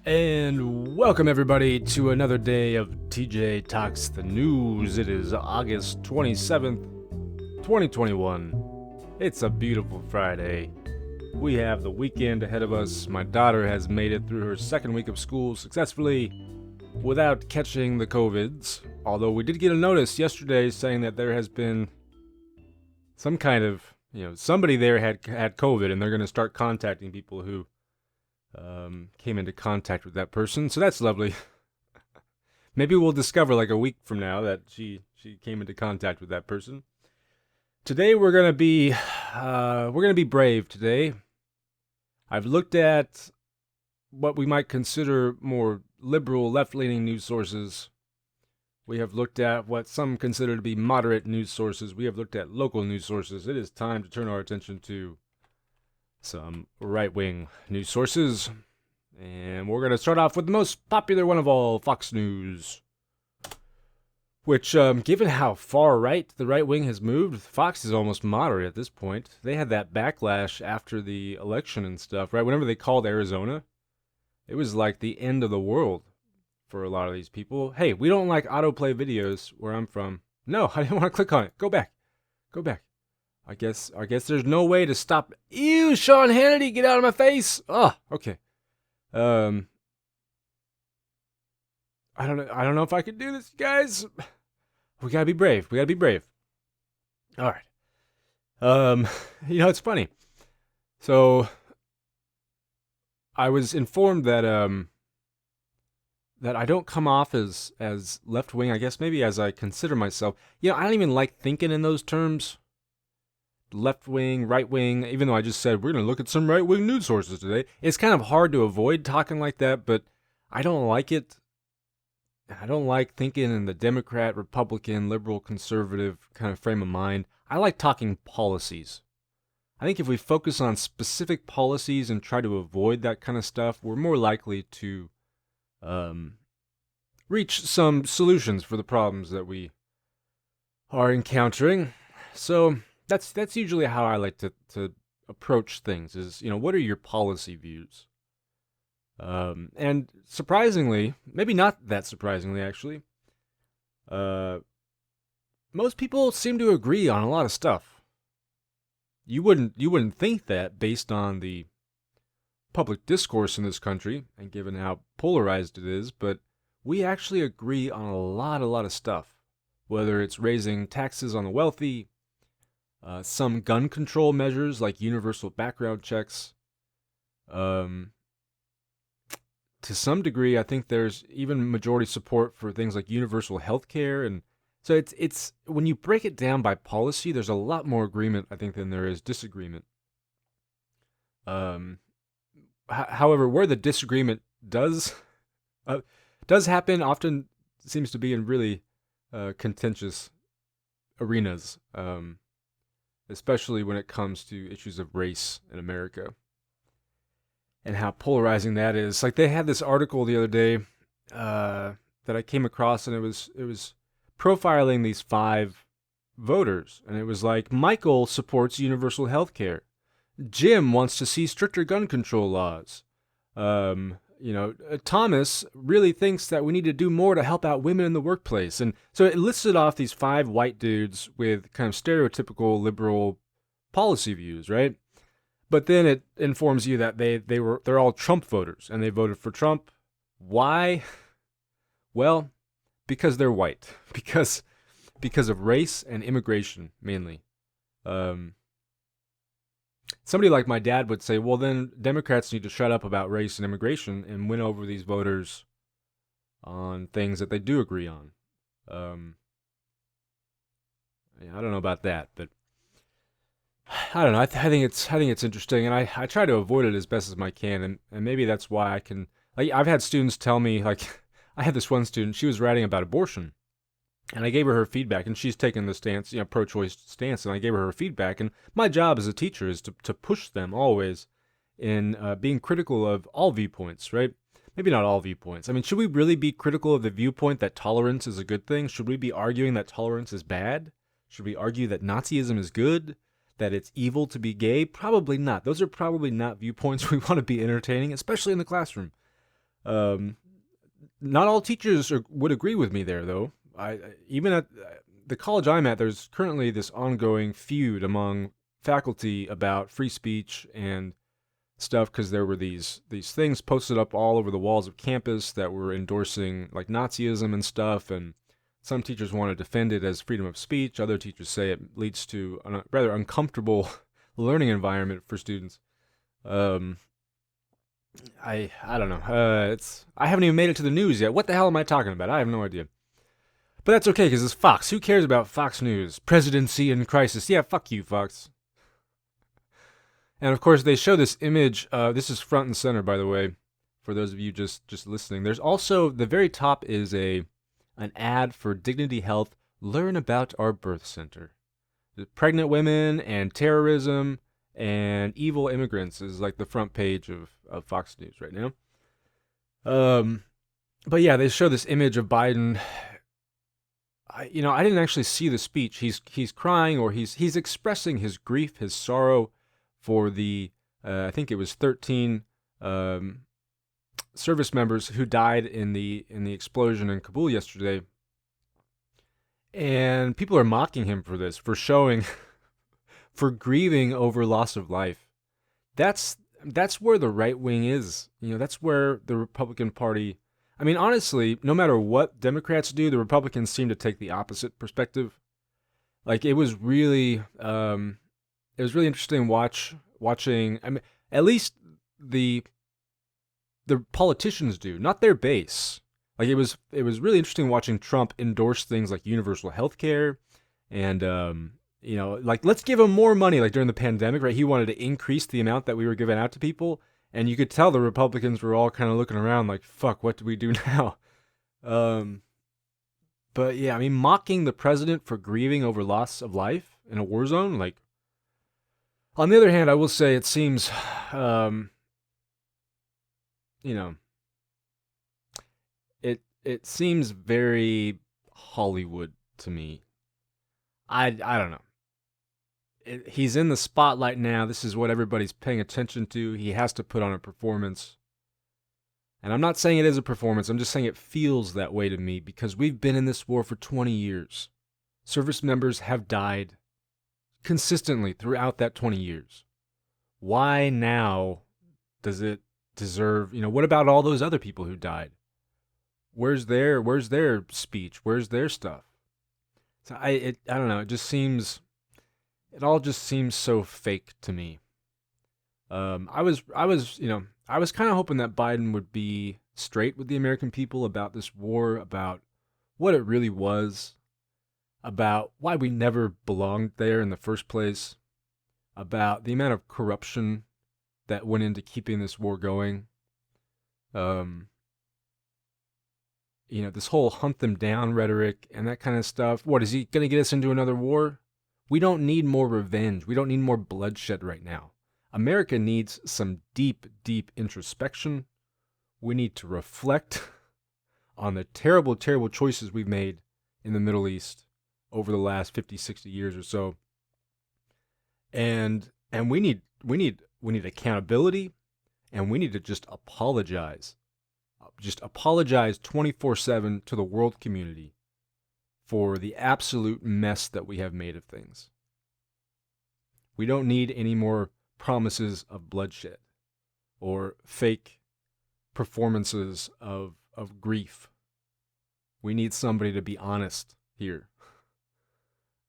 And welcome everybody to another day of TJ Talks the News. It is August 27th, 2021. It's a beautiful Friday. We have the weekend ahead of us. My daughter has made it through her second week of school successfully without catching the COVIDs. Although we did get a notice yesterday saying that there has been some kind of, somebody there had COVID and they're going to start contacting people who came into contact with that person. So that's lovely. Maybe we'll discover like a week from now that she came into contact with that person. Today we're gonna be brave today. I've looked at what we might consider more liberal, left-leaning news sources. We have looked at what some consider to be moderate news sources. We have looked at local news sources. It is time to turn our attention to some right-wing news sources. And we're going to start off with the most popular one of all, Fox News. Which, given how far right the right wing has moved, Fox is almost moderate at this point. They had that backlash after the election and stuff, right? Whenever they called Arizona, it was like the end of the world for a lot of these people. Hey, we don't like autoplay videos where I'm from. No, I didn't want to click on it. Go back. I guess there's no way to stop. Ew, Sean Hannity, get out of my face. Oh, okay. I don't know if I could do this, guys. We gotta be brave. All right. It's funny. So I was informed that that I don't come off as left wing. I guess maybe as I consider myself. I don't even like thinking in those terms. Left wing, right wing, even though I just said we're going to look at some right wing news sources today. It's kind of hard to avoid talking like that, but I don't like it. I don't like thinking in the Democrat, Republican, liberal, conservative kind of frame of mind. I like talking policies. I think if we focus on specific policies and try to avoid that kind of stuff, we're more likely to reach some solutions for the problems that we are encountering. So that's usually how I like to approach things is, what are your policy views? And surprisingly, maybe not that surprisingly actually, most people seem to agree on a lot of stuff. You wouldn't think that based on the public discourse in this country and given how polarized it is, but we actually agree on a lot of stuff. Whether it's raising taxes on the wealthy, some gun control measures like universal background checks. To some degree, I think there's even majority support for things like universal health care. And so it's when you break it down by policy, there's a lot more agreement, I think, than there is disagreement. However, where the disagreement does happen, often seems to be in really contentious arenas. Especially when it comes to issues of race in America and how polarizing that is. Like they had this article the other day that I came across, and it was profiling these 5 voters, and it was like Michael supports universal health care, Jim wants to see stricter gun control laws. Thomas really thinks that we need to do more to help out women in the workplace. And so it listed off these 5 white dudes with kind of stereotypical liberal policy views, right? But then it informs you that they're all Trump voters and they voted for Trump. Why? Well, because they're white. Because of race and immigration mainly. Somebody like my dad would say, well, then Democrats need to shut up about race and immigration and win over these voters on things that they do agree on. I don't know about that, but I don't know. I think it's interesting, and I try to avoid it as best as I can, and maybe that's why I can. Like, I've had students tell me, like, I had this one student. She was writing about abortion, and I gave her feedback, and she's taken the stance, pro-choice stance, and I gave her feedback. And my job as a teacher is to push them always in being critical of all viewpoints, right? Maybe not all viewpoints. I mean, should we really be critical of the viewpoint that tolerance is a good thing? Should we be arguing that tolerance is bad? Should we argue that Nazism is good? That it's evil to be gay? Probably not. Those are probably not viewpoints we want to be entertaining, especially in the classroom. Um, Not all teachers would agree with me there, though. Even at the college I'm at, there's currently this ongoing feud among faculty about free speech and stuff because there were these things posted up all over the walls of campus that were endorsing like Nazism and stuff, and some teachers want to defend it as freedom of speech. Other teachers say it leads to a rather uncomfortable learning environment for students. Um, I don't know. I haven't even made it to the news yet. What the hell am I talking about? I have no idea. But that's okay because it's Fox. Who cares about Fox News? Presidency in crisis. Yeah, fuck you, Fox. And of course, they show this image. This is front and center, by the way, for those of you just listening. There's also the very top is an ad for Dignity Health. Learn about our birth center. The pregnant women and terrorism and evil immigrants is like the front page of Fox News right now. But yeah, they show this image of Biden. I didn't actually see the speech. He's crying, or he's expressing his grief, his sorrow for the I think it was 13 service members who died in the explosion in Kabul yesterday. And people are mocking him for this, for showing, for grieving over loss of life. That's where the right wing is. That's where the Republican Party. I mean, honestly, no matter what Democrats do, the Republicans seem to take the opposite perspective. Like it was really interesting watching. I mean, at least the politicians do, not their base. Like it was really interesting watching Trump endorse things like universal health care and like let's give him more money. Like during the pandemic, right? He wanted to increase the amount that we were giving out to people, and you could tell the Republicans were all kind of looking around like, "Fuck, what do we do now?" But yeah, I mean, mocking the president for grieving over loss of life in a war zone, like. On the other hand, I will say it seems, you know, it seems very Hollywood to me. I don't know. He's in the spotlight now. This is what everybody's paying attention to. He has to put on a performance. And I'm not saying it is a performance. I'm just saying it feels that way to me because we've been in this war for 20 years. Service members have died consistently throughout that 20 years. Why now does it deserve, what about all those other people who died? Where's their speech? Where's their stuff? So I don't know, it all just seems so fake to me. I was kind of hoping that Biden would be straight with the American people about this war, about what it really was, about why we never belonged there in the first place, about the amount of corruption that went into keeping this war going. This whole hunt them down rhetoric and that kind of stuff. What, is he going to get us into another war? We don't need more revenge. We don't need more bloodshed right now. America needs some deep, deep introspection. We need to reflect on the terrible, terrible choices we've made in the Middle East over the last 50, 60 years or so. And we need accountability, and we need to just apologize. Just apologize 24/7 to the world community for the absolute mess that we have made of things. We don't need any more promises of bloodshed or fake performances of grief. We need somebody to be honest here.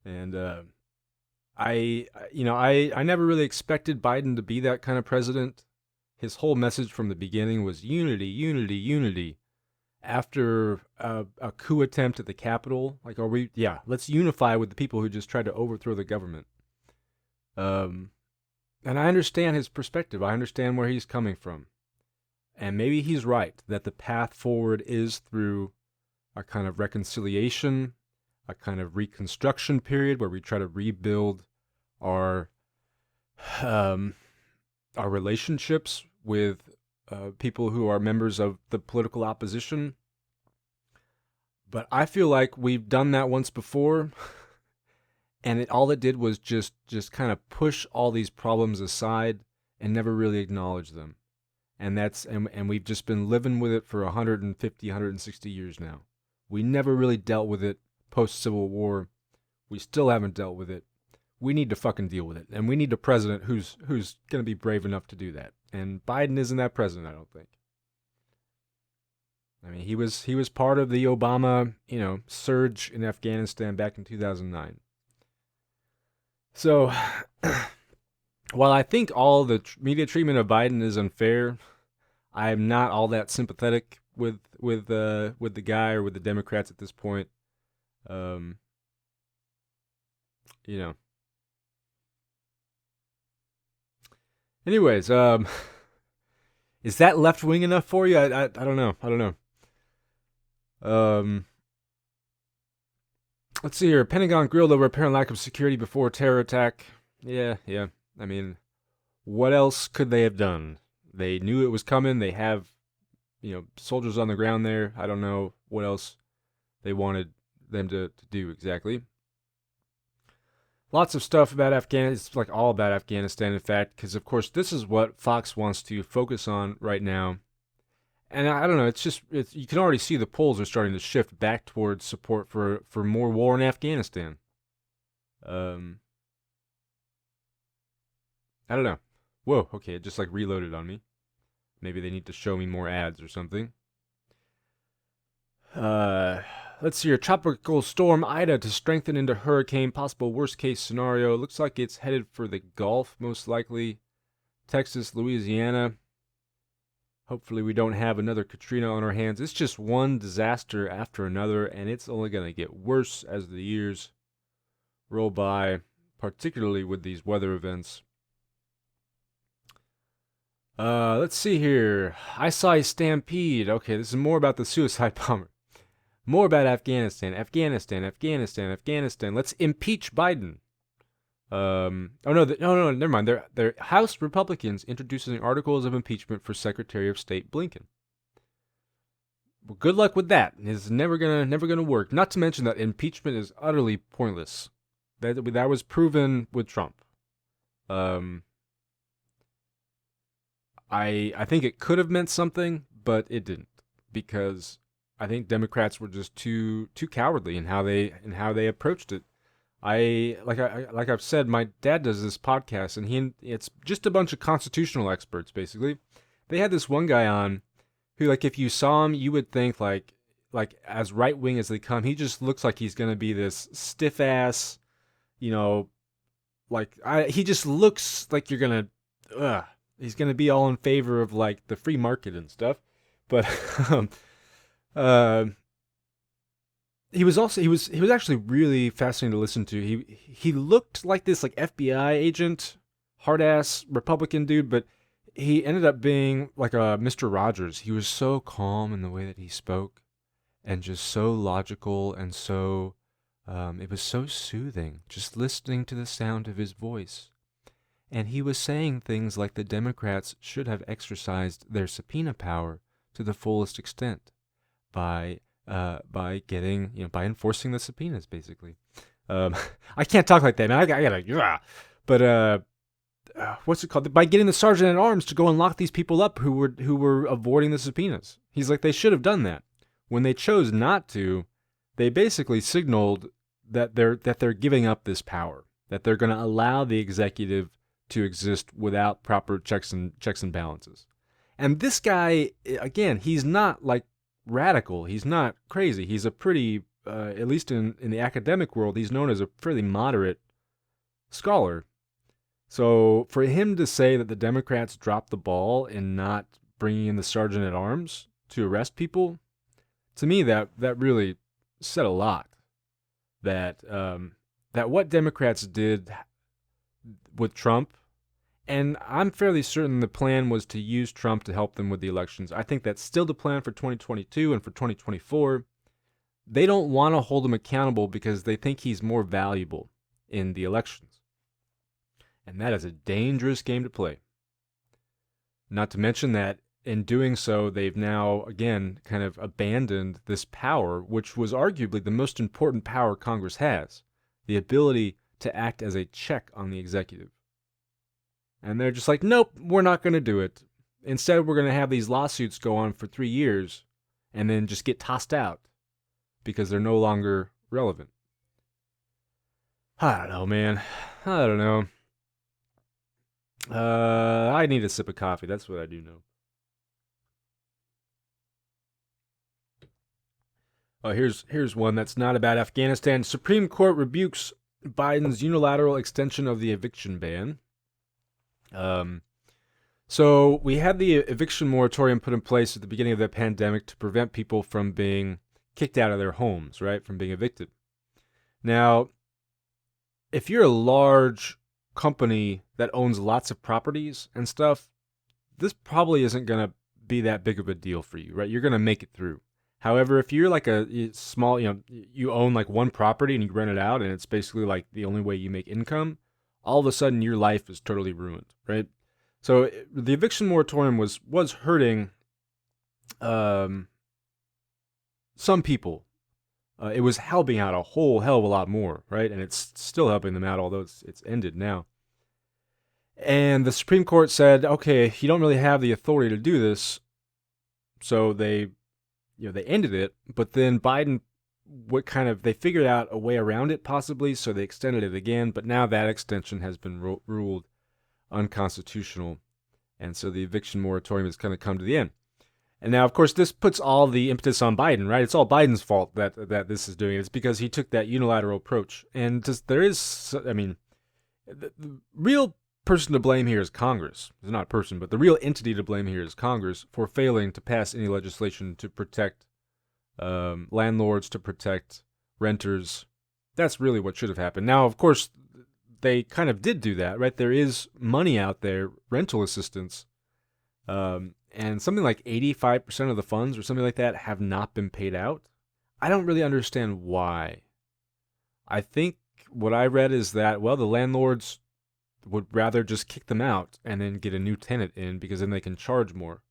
And I never really expected Biden to be that kind of president. His whole message from the beginning was unity, unity, unity. After a coup attempt at the Capitol, like, let's unify with the people who just tried to overthrow the government. And I understand his perspective. I understand where he's coming from. And maybe he's right that the path forward is through a kind of reconciliation, a kind of reconstruction period where we try to rebuild our relationships with people who are members of the political opposition. But I feel like we've done that once before, and all it did was just kind of push all these problems aside and never really acknowledge them. and we've just been living with it for 150, 160 years now. We never really dealt with it post-Civil War. We still haven't dealt with it. We need to fucking deal with it, and we need a president who's going to be brave enough to do that. And Biden isn't that president, I don't think. I mean, he was part of the Obama, surge in Afghanistan back in 2009. So, while I think all the media treatment of Biden is unfair, I'm not all that sympathetic with the guy or with the Democrats at this point. Anyways, is that left wing enough for you? I don't know. I don't know. Let's see here. Pentagon grilled over apparent lack of security before terror attack. Yeah. I mean, what else could they have done? They knew it was coming. They have, soldiers on the ground there. I don't know what else they wanted them to do exactly. Lots of stuff about Afghanistan. It's like all about Afghanistan, in fact, because, of course, this is what Fox wants to focus on right now. And I don't know, it's you can already see the polls are starting to shift back towards support for more war in Afghanistan. I don't know. Whoa, okay, it just like reloaded on me. Maybe they need to show me more ads or something. Let's see here. Tropical storm Ida to strengthen into hurricane. Possible worst case scenario. Looks like it's headed for the Gulf, most likely. Texas, Louisiana. Hopefully we don't have another Katrina on our hands. It's just one disaster after another, and it's only going to get worse as the years roll by, particularly with these weather events. Let's see here. I saw a stampede. Okay, this is more about the suicide bomber. More about Afghanistan. Let's impeach Biden. No, never mind. They're House Republicans introducing articles of impeachment for Secretary of State Blinken. Well, good luck with that. It's never gonna work. Not to mention that impeachment is utterly pointless. That was proven with Trump. I think it could have meant something, but it didn't, because I think Democrats were just too cowardly in how they approached it. Like I've said, my dad does this podcast, and it's just a bunch of constitutional experts, basically. They had this one guy on who, like, if you saw him, you would think like as right wing as they come, he just looks like he's gonna be this stiff ass, he just looks like you're gonna, he's gonna be all in favor of like the free market and stuff, but he was actually really fascinating to listen to. He looked like this like FBI agent, hard ass Republican dude, but he ended up being like a Mr. Rogers. He was so calm in the way that he spoke, and just so logical, and so it was so soothing just listening to the sound of his voice. And he was saying things like the Democrats should have exercised their subpoena power to the fullest extent by getting, by enforcing the subpoenas, basically. I can't talk like that, man. I gotta, but what's it called? By getting the sergeant at arms to go and lock these people up who were avoiding the subpoenas. He's like, they should have done that. When they chose not to, they basically signaled that they're giving up this power, that they're going to allow the executive to exist without proper checks and balances. And this guy, again, he's not like radical. He's not crazy. He's a pretty, at least in the academic world, he's known as a fairly moderate scholar. So for him to say that the Democrats dropped the ball in not bringing in the sergeant at arms to arrest people, to me that really said a lot. That what Democrats did with Trump, and I'm fairly certain the plan was to use Trump to help them with the elections. I think that's still the plan for 2022 and for 2024. They don't want to hold him accountable because they think he's more valuable in the elections. And that is a dangerous game to play. Not to mention that in doing so, they've now, again, kind of abandoned this power, which was arguably the most important power Congress has, the ability to act as a check on the executive. And they're just like, nope, we're not going to do it. Instead, we're going to have these lawsuits go on for 3 years and then just get tossed out because they're no longer relevant. I don't know, man. I don't know. I need a sip of coffee. That's what I do know. Oh, here's one that's not about Afghanistan. Supreme Court rebukes Biden's unilateral extension of the eviction ban. So we had the eviction moratorium put in place at the beginning of the pandemic to prevent people from being kicked out of their homes, right? From being evicted. Now, if you're a large company that owns lots of properties and stuff, this probably isn't going to be that big of a deal for you, right? You're going to make it through. However, if you're like a small, you own like one property and you rent it out and it's basically like the only way you make income, all of a sudden your life is totally ruined, right? So the eviction moratorium was hurting some people. It was helping out a whole hell of a lot more, right? And it's still helping them out, although it's ended now. And the Supreme Court said, okay, you don't really have the authority to do this, so they ended it. But then Biden, they figured out a way around it possibly, so they extended it again. But now that extension has been ruled unconstitutional, and so the eviction moratorium has kind of come to the end. And now, of course, this puts all the impetus on Biden, right? It's all Biden's fault that this is doing it. It's because he took that unilateral approach. And the real person to blame here is Congress. It's not a person, but the real entity to blame here is Congress for failing to pass any legislation to protect landlords, to protect renters. That's really what should have happened. Now, of course, they kind of did do that, right? There is money out there, rental assistance, and something like 85% of the funds or something like that have not been paid out. I don't really understand why. I think what I read is that, well, the landlords would rather just kick them out and then get a new tenant in because then they can charge more.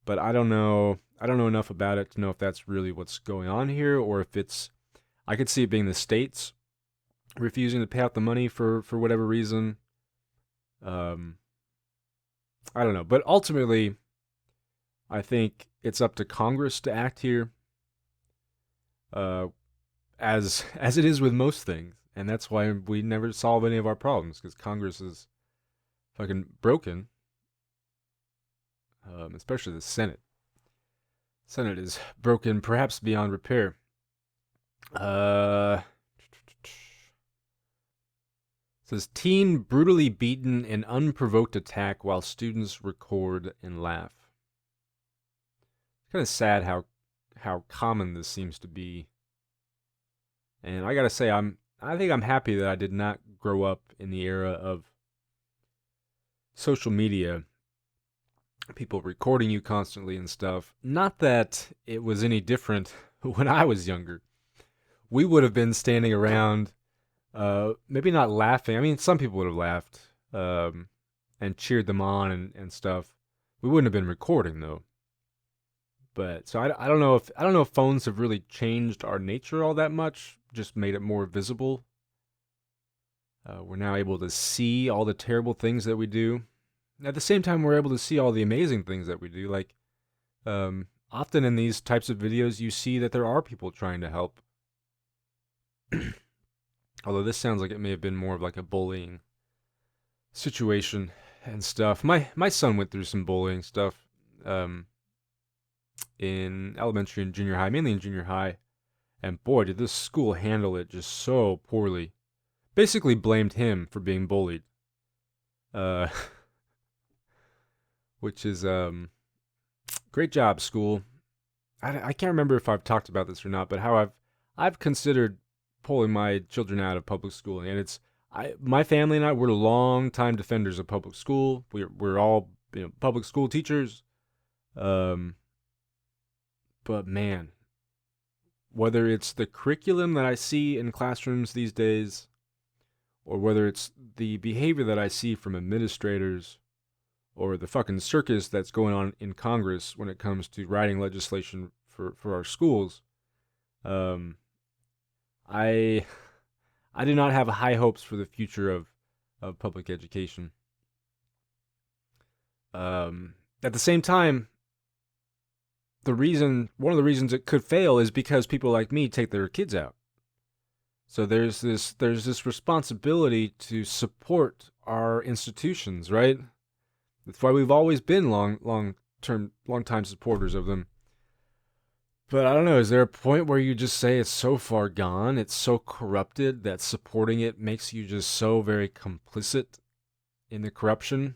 But I don't know. I don't know enough about it to know if that's really what's going on here or if it's... I could see it being the states refusing to pay out the money for whatever reason. I don't know. But ultimately, I think it's up to Congress to act here, as it is with most things. And that's why we never solve any of our problems, because Congress is fucking broken, especially the Senate. Senate is broken, perhaps beyond repair. Says teen brutally beaten in unprovoked attack while students record and laugh. It's kind of sad how common this seems to be. And I gotta say, I think I'm happy that I did not grow up in the era of social media, people recording you constantly and stuff. Not that it was any different when I was younger. We would have been standing around, maybe not laughing. I mean, some people would have laughed and cheered them on and stuff. We wouldn't have been recording though. But so I don't know if phones have really changed our nature all that much. Just made it more visible. We're now able to see all the terrible things that we do. At the same time, we're able to see all the amazing things that we do. Like, often in these types of videos, you see that there are people trying to help. Although this sounds like it may have been more of like a bullying situation and stuff. My son went through some bullying stuff in elementary and junior high, mainly in junior high. And boy, did this school handle it just so poorly. Basically blamed him for being bullied. Which is, great job, school. I can't remember if I've talked about this or not, but how I've considered pulling my children out of public school, and my family and I, we're long-time defenders of public school. We're all public school teachers. But man, whether it's the curriculum that I see in classrooms these days, or whether it's the behavior that I see from administrators, or the fucking circus that's going on in Congress when it comes to writing legislation for our schools, I do not have high hopes for the future of public education. At the same time, one of the reasons it could fail is because people like me take their kids out. So there's this responsibility to support our institutions, right? That's why we've always been long time supporters of them. But I don't know, is there a point where you just say it's so far gone, it's so corrupted that supporting it makes you just so very complicit in the corruption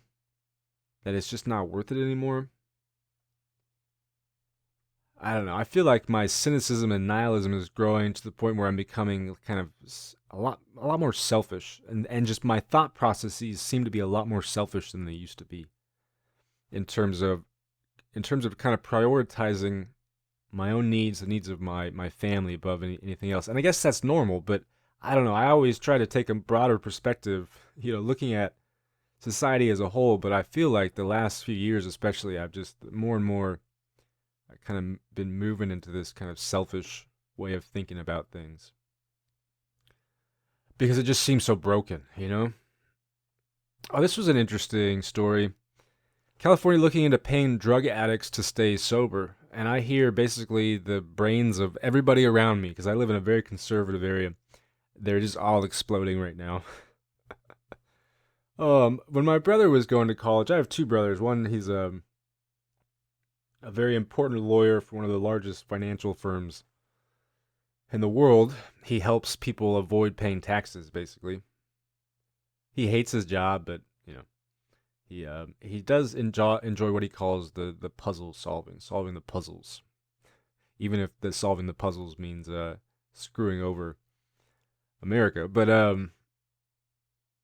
that it's just not worth it anymore? I don't know. I feel like my cynicism and nihilism is growing to the point where I'm becoming kind of a lot more selfish, and just my thought processes seem to be a lot more selfish than they used to be in terms of kind of prioritizing my own needs, the needs of my family above anything else. And I guess that's normal, but I don't know. I always try to take a broader perspective, looking at society as a whole. But I feel like the last few years, especially, I've just more and more kind of been moving into this kind of selfish way of thinking about things because it just seems so broken. Oh, this was an interesting story. California looking into paying drug addicts to stay sober. And I hear basically the brains of everybody around me, because I live in a very conservative area. They're just all exploding right now. When my brother was going to college, I have two brothers. One, he's a very important lawyer for one of the largest financial firms in the world. He helps people avoid paying taxes, basically. He hates his job, but he does enjoy what he calls the puzzle solving the puzzles, even if the solving the puzzles means screwing over America. But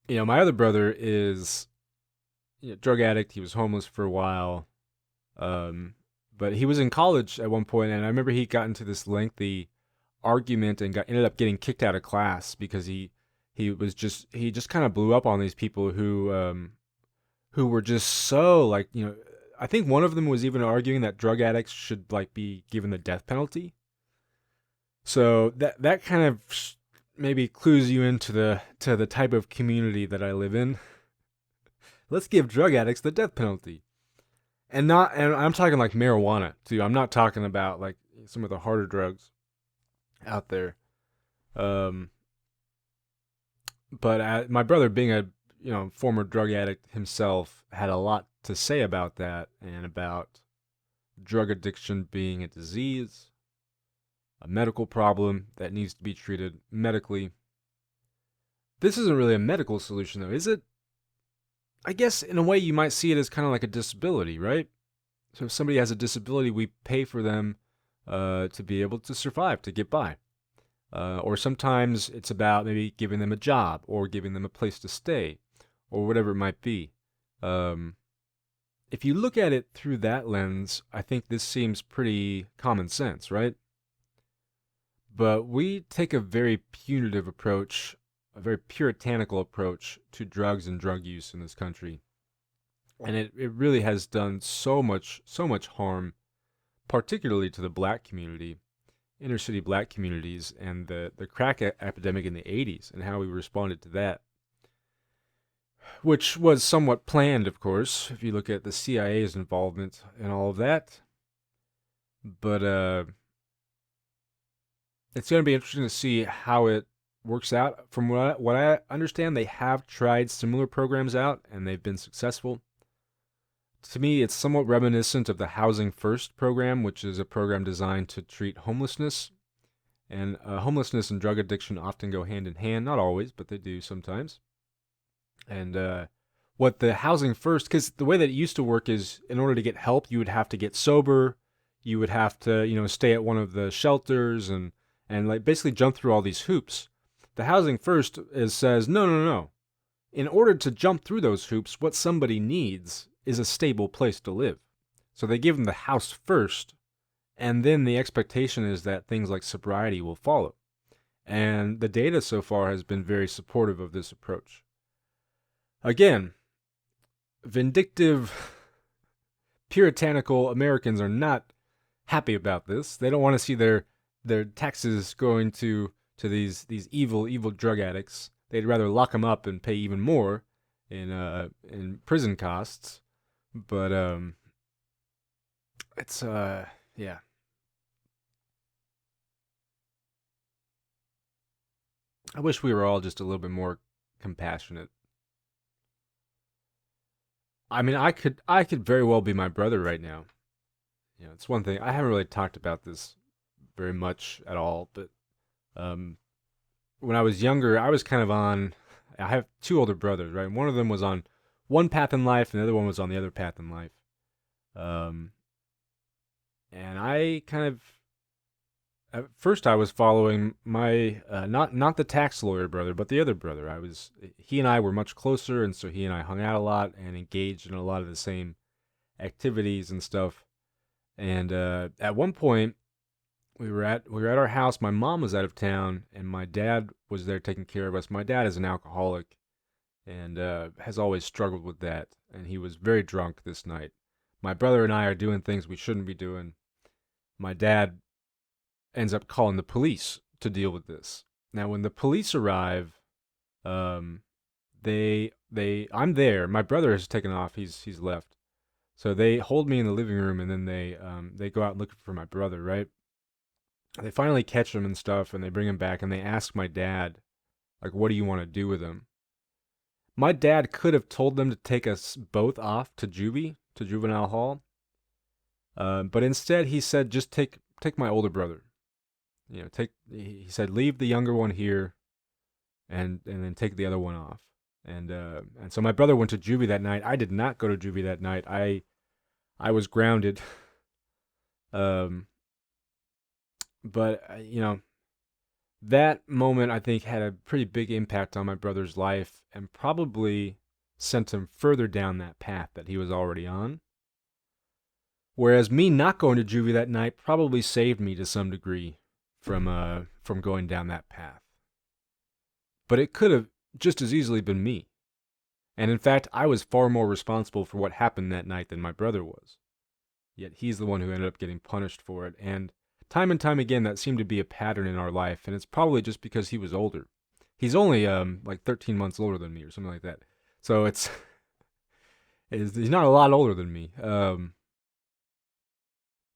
my other brother is drug addict. He was homeless for a while, but he was in college at one point, and I remember he got into this lengthy argument and ended up getting kicked out of class because he just kind of blew up on these people who were just so I think one of them was even arguing that drug addicts should be given the death penalty. So that kind of maybe clues you into the type of community that I live in. Let's give drug addicts the death penalty. And I'm talking like marijuana too. I'm not talking about like some of the harder drugs out there. But my brother, being a former drug addict himself, had a lot to say about that and about drug addiction being a disease, a medical problem that needs to be treated medically. This isn't really a medical solution, though, is it? I guess in a way you might see it as kind of like a disability, right? So if somebody has a disability, we pay for them to be able to survive, to get by. Or sometimes it's about maybe giving them a job or giving them a place to stay or whatever it might be. If you look at it through that lens, I think this seems pretty common sense, right? But we take a very punitive approach, a very puritanical approach to drugs and drug use in this country. And it really has done so much harm, particularly to the black community, inner city black communities, and the crack epidemic in the 80s and how we responded to that, which was somewhat planned, of course, if you look at the CIA's involvement and all of that. But it's going to be interesting to see how it works out. From what I understand, they have tried similar programs out, and they've been successful. To me, it's somewhat reminiscent of the Housing First program, which is a program designed to treat homelessness. And homelessness and drug addiction often go hand in hand. Not always, but they do sometimes. And what the Housing First, because the way that it used to work is, in order to get help, you would have to get sober. You would have to, stay at one of the shelters and basically jump through all these hoops. The Housing First says, no. In order to jump through those hoops, what somebody needs is a stable place to live. So they give them the house first, and then the expectation is that things like sobriety will follow. And the data so far has been very supportive of this approach. Again, vindictive, puritanical Americans are not happy about this. They don't want to see their taxes going to these evil drug addicts. They'd rather lock them up and pay even more in prison costs. But It's, yeah. I wish we were all just a little bit more compassionate. I mean, I could very well be my brother right now. It's one thing I haven't really talked about this very much at all, but um, when I was younger, I was kind of on. I have two older brothers, right? One of them was on one path in life, and the other one was on the other path in life. Um, and I kind of at first I was following my not the tax lawyer brother, but the other brother. He and I were much closer, and so he and I hung out a lot and engaged in a lot of the same activities and stuff. And at one point, we were at our house. My mom was out of town, and my dad was there taking care of us. My dad is an alcoholic and has always struggled with that. And he was very drunk this night. My brother and I are doing things we shouldn't be doing. My dad ends up calling the police to deal with this. Now, when the police arrive, um, I'm there. My brother has taken off. He's left. So they hold me in the living room, and then they go out looking for my brother. Right? They finally catch him and stuff, and they bring him back, and they ask my dad, like, what do you want to do with him? My dad could have told them to take us both off to juvenile hall, but instead he said, just take my older brother. He said, leave the younger one here, and then take the other one off. And so my brother went to juvie that night. I did not go to juvie that night. I was grounded. Um, but that moment I think had a pretty big impact on my brother's life and probably sent him further down that path that he was already on. Whereas me not going to juvie that night probably saved me to some degree from going down that path. But it could have just as easily been me. And in fact, I was far more responsible for what happened that night than my brother was. Yet he's the one who ended up getting punished for it. And time again, that seemed to be a pattern in our life. And it's probably just because he was older. He's only like 13 months older than me or something like that. So he's not a lot older than me.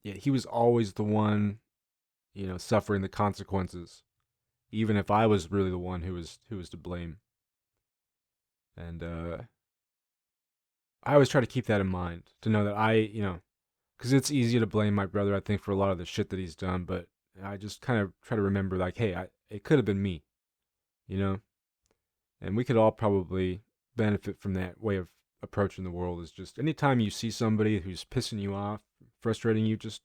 Yeah, he was always the one, suffering the consequences, even if I was really the one who was to blame. And I always try to keep that in mind, to know that because it's easy to blame my brother, I think, for a lot of the shit that he's done, but I just kind of try to remember, like, hey, it could have been me, you know? And we could all probably benefit from that way of approaching the world. Is just anytime you see somebody who's pissing you off, frustrating you, just,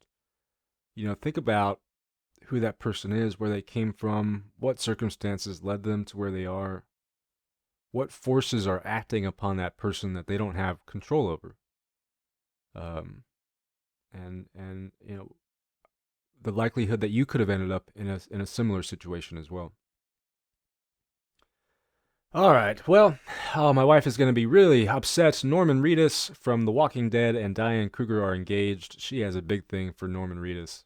think about who that person is, where they came from, what circumstances led them to where they are, what forces are acting upon that person that they don't have control over. And the likelihood that you could have ended up in a similar situation as well. All right, well, my wife is going to be really upset. Norman Reedus from The Walking Dead and Diane Cougar are engaged. She has a big thing for Norman Reedus.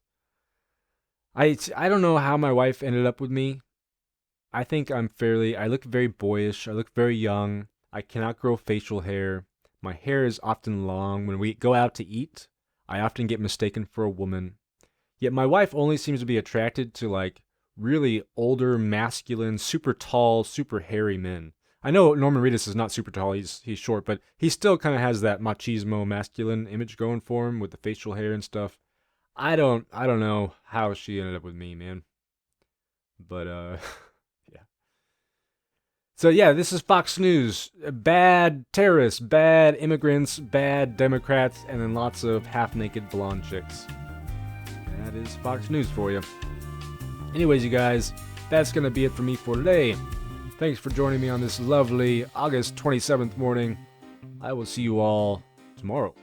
I don't know how my wife ended up with me. I think I look very boyish. I look very young. I cannot grow facial hair. My hair is often long. When we go out to eat, I often get mistaken for a woman. Yet my wife only seems to be attracted to, like, really older, masculine, super tall, super hairy men. I know Norman Reedus is not super tall. He's short, but he still kind of has that machismo masculine image going for him with the facial hair and stuff. I don't know how she ended up with me, man. But yeah. So yeah, this is Fox News. Bad terrorists, bad immigrants, bad Democrats, and then lots of half-naked blonde chicks. That is Fox News for you. Anyways, you guys, that's going to be it for me for today. Thanks for joining me on this lovely August 27th morning. I will see you all tomorrow.